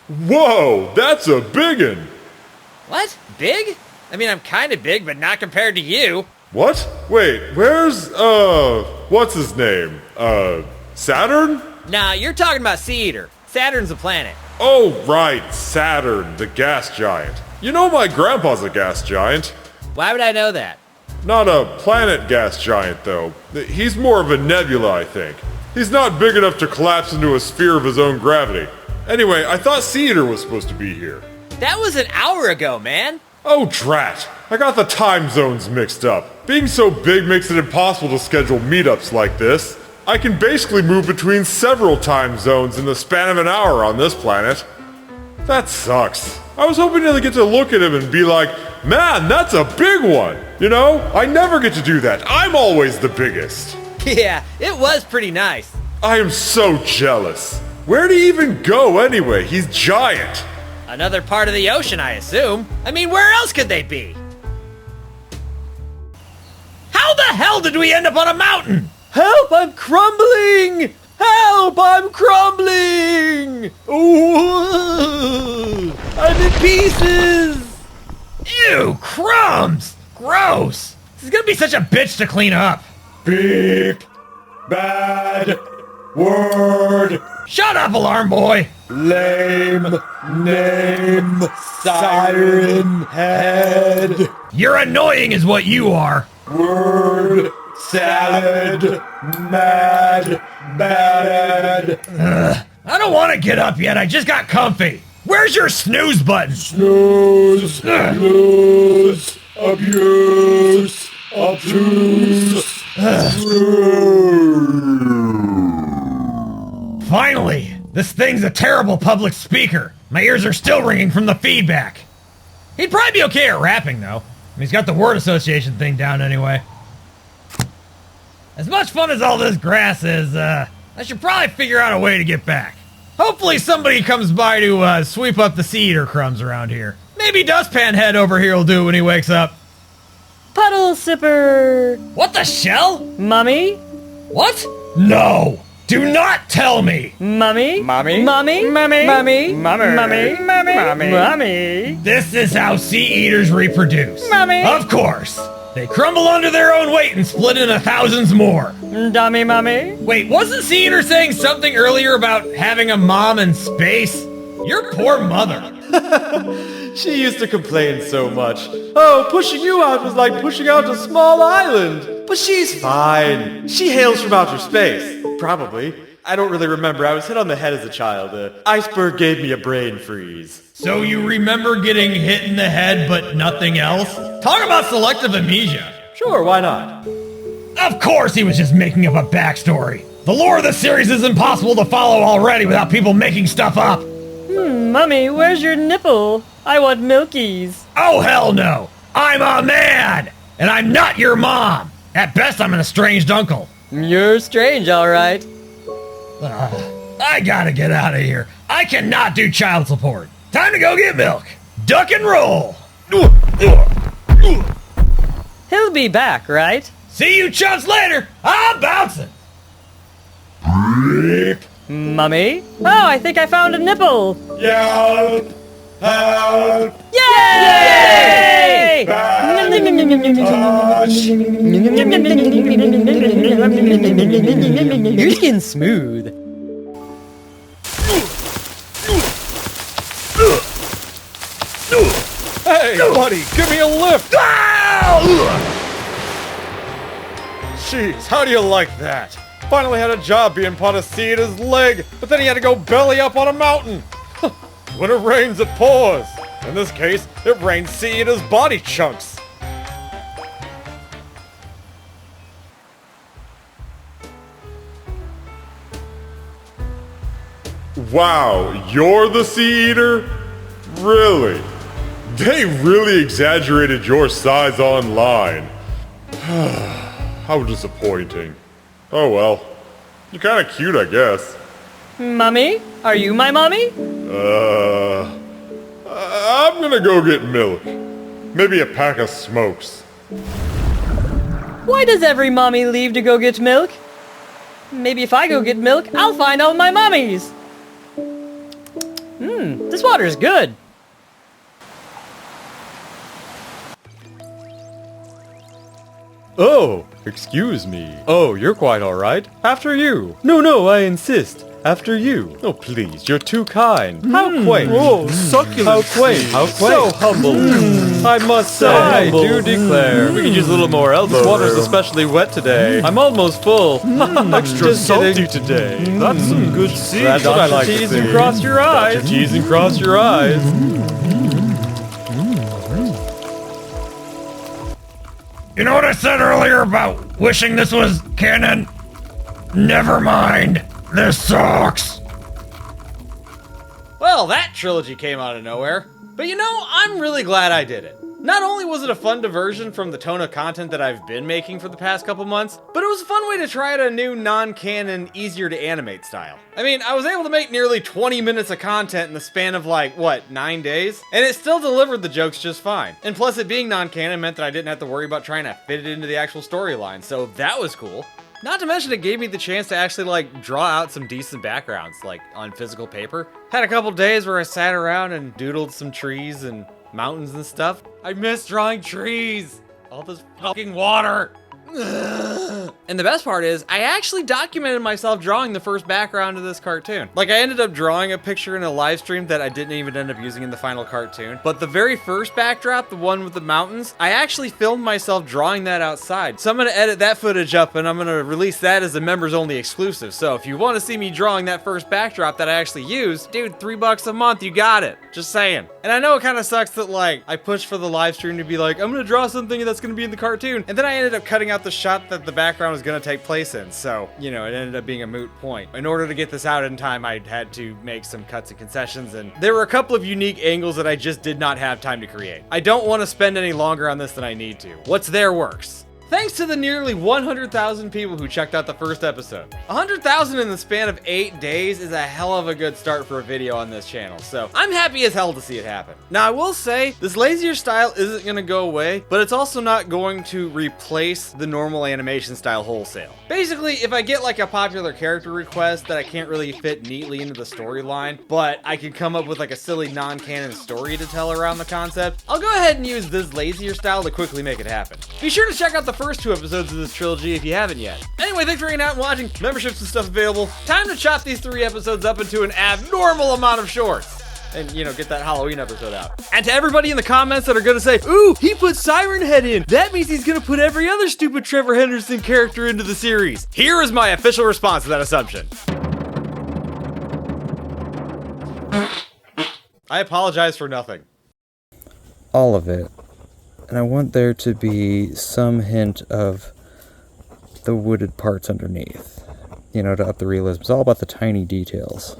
Whoa, that's a biggin! What? Big? I mean, I'm kinda big, but not compared to you. What? Wait, where's, what's his name? Saturn? Nah, you're talking about Sea Eater. Saturn's a planet. Oh, right, Saturn, the gas giant. You know my grandpa's a gas giant. Why would I know that? Not a planet gas giant, though. He's more of a nebula, I think. He's not big enough to collapse into a sphere of his own gravity. Anyway, I thought Sea Eater was supposed to be here. That was an hour ago, man. Oh, drat. I got the time zones mixed up. Being so big makes it impossible to schedule meetups like this. I can basically move between several time zones in the span of an hour on this planet. That sucks. I was hoping to get to look at him and be like, man, that's a big one. You know, I never get to do that. I'm always the biggest. Yeah, it was pretty nice. I am so jealous. Where'd he even go anyway? He's giant. Another part of the ocean, I assume. I mean, where else could they be? How the hell did we end up on a mountain? Help, I'm crumbling! Help, I'm crumbling! Ooh, I'm in pieces! Ew, crumbs! Gross! This is gonna be such a bitch to clean up. Beep. Bad. Word. Shut up, alarm boy! Lame. Name. Siren Head. You're annoying is what you are. Word. Salad. Mad. Bad. I don't want to get up yet, I just got comfy. Where's your snooze button? Snooze. Lose. Abuse. Obtuse. Finally! This thing's a terrible public speaker. My ears are still ringing from the feedback. He'd probably be okay at rapping, though. He's got the word association thing down anyway. As much fun as all this grass is, I should probably figure out a way to get back. Hopefully somebody comes by to sweep up the Sea Eater crumbs around here. Maybe Dustpan Head over here will do it when he wakes up. Puddle Sipper! What the shell? Mummy? What? No! Do not tell me! Mummy? Mommy? Mummy? Mummy? Mummy? Mummy? Mummy? Mummy? Mummy? This is how Sea Eaters reproduce. Mummy? Of course! They crumble under their own weight and split into thousands more. Dummy Mummy? Wait, wasn't Sea Eater saying something earlier about having a mom in space? Your poor mother. She used to complain so much. Oh, pushing you out was like pushing out a small island. But she's fine. She hails from outer space. Probably. I don't really remember. I was hit on the head as a child. Iceberg gave me a brain freeze. So you remember getting hit in the head but nothing else? Talk about selective amnesia. Sure, why not? Of course he was just making up a backstory. The lore of the series is impossible to follow already without people making stuff up. Mummy, where's your nipple? I want milkies. Oh, hell no. I'm a man, and I'm not your mom. At best, I'm an estranged uncle. You're strange, all right. I gotta get out of here. I cannot do child support. Time to go get milk. Duck and roll. He'll be back, right? See you chumps later. I'm bouncing. Mummy? Oh, I think I found a nipple. Help! Help! Yay! Your skin's smooth. Hey, buddy, give me a lift! Jeez, how do you like that? Finally had a job being part of Sea Eater's leg, but then he had to go belly up on a mountain. When it rains, it pours. In this case, it rains Sea Eater's body chunks. Wow, you're the Sea Eater? Really? They really exaggerated your size online. How disappointing. Oh well. You're kinda cute, I guess. Mummy? Are you my mommy? I'm gonna go get milk. Maybe a pack of smokes. Why does every mommy leave to go get milk? Maybe if I go get milk, I'll find all my mommies. This water's good. Oh, excuse me. Oh, you're quite alright. After you. No, I insist. After you. Oh, please, you're too kind. How quaint. Oh, succulent. How quaint. So humble. I must say, I do declare. We can use a little more elbow. This water's especially wet today. I'm almost full. Extra salty today. That's some good seeds. That's what I like to see. Cheese and cross your eyes. Cheese and cross your eyes. You know what I said earlier about wishing this was canon? Never mind. This sucks. Well, that trilogy came out of nowhere. But you know, I'm really glad I did it. Not only was it a fun diversion from the tone of content that I've been making for the past couple months, but it was a fun way to try out a new non-canon, easier to animate style. I mean, I was able to make nearly 20 minutes of content in the span of 9 days? And it still delivered the jokes just fine. And plus it being non-canon meant that I didn't have to worry about trying to fit it into the actual storyline, so that was cool. Not to mention it gave me the chance to actually draw out some decent backgrounds, on physical paper. Had a couple days where I sat around and doodled some trees and mountains and stuff. I miss drawing trees! All this fucking water! And the best part is, I actually documented myself drawing the first background of this cartoon. I ended up drawing a picture in a live stream that I didn't even end up using in the final cartoon. But the very first backdrop, the one with the mountains, I actually filmed myself drawing that outside. So I'm gonna edit that footage up and I'm gonna release that as a members only exclusive. So if you wanna see me drawing that first backdrop that I actually used, dude, $3 a month, you got it. Just saying. And I know it kinda sucks that I pushed for the live stream to be I'm gonna draw something that's gonna be in the cartoon. And then I ended up cutting out the shot that the background was going to take place in, so, it ended up being a moot point. In order to get this out in time, I had to make some cuts and concessions, and there were a couple of unique angles that I just did not have time to create. I don't want to spend any longer on this than I need to. What's there works. Thanks to the nearly 100,000 people who checked out the first episode. 100,000 in the span of 8 days is a hell of a good start for a video on this channel, so I'm happy as hell to see it happen. Now I will say, this lazier style isn't going to go away, but it's also not going to replace the normal animation style wholesale. Basically, if I get a popular character request that I can't really fit neatly into the storyline, but I can come up with a silly non-canon story to tell around the concept, I'll go ahead and use this lazier style to quickly make it happen. Be sure to check out the first 2 episodes of this trilogy if you haven't yet. Anyway, thanks for hanging out and watching. Memberships and stuff available. Time to chop these 3 episodes up into an abnormal amount of shorts. And, get that Halloween episode out. And to everybody in the comments that are gonna say, ooh, he put Siren Head in. That means he's gonna put every other stupid Trevor Henderson character into the series. Here is my official response to that assumption. I apologize for nothing. All of it. And I want there to be some hint of the wooded parts underneath. To up the realism. It's all about the tiny details.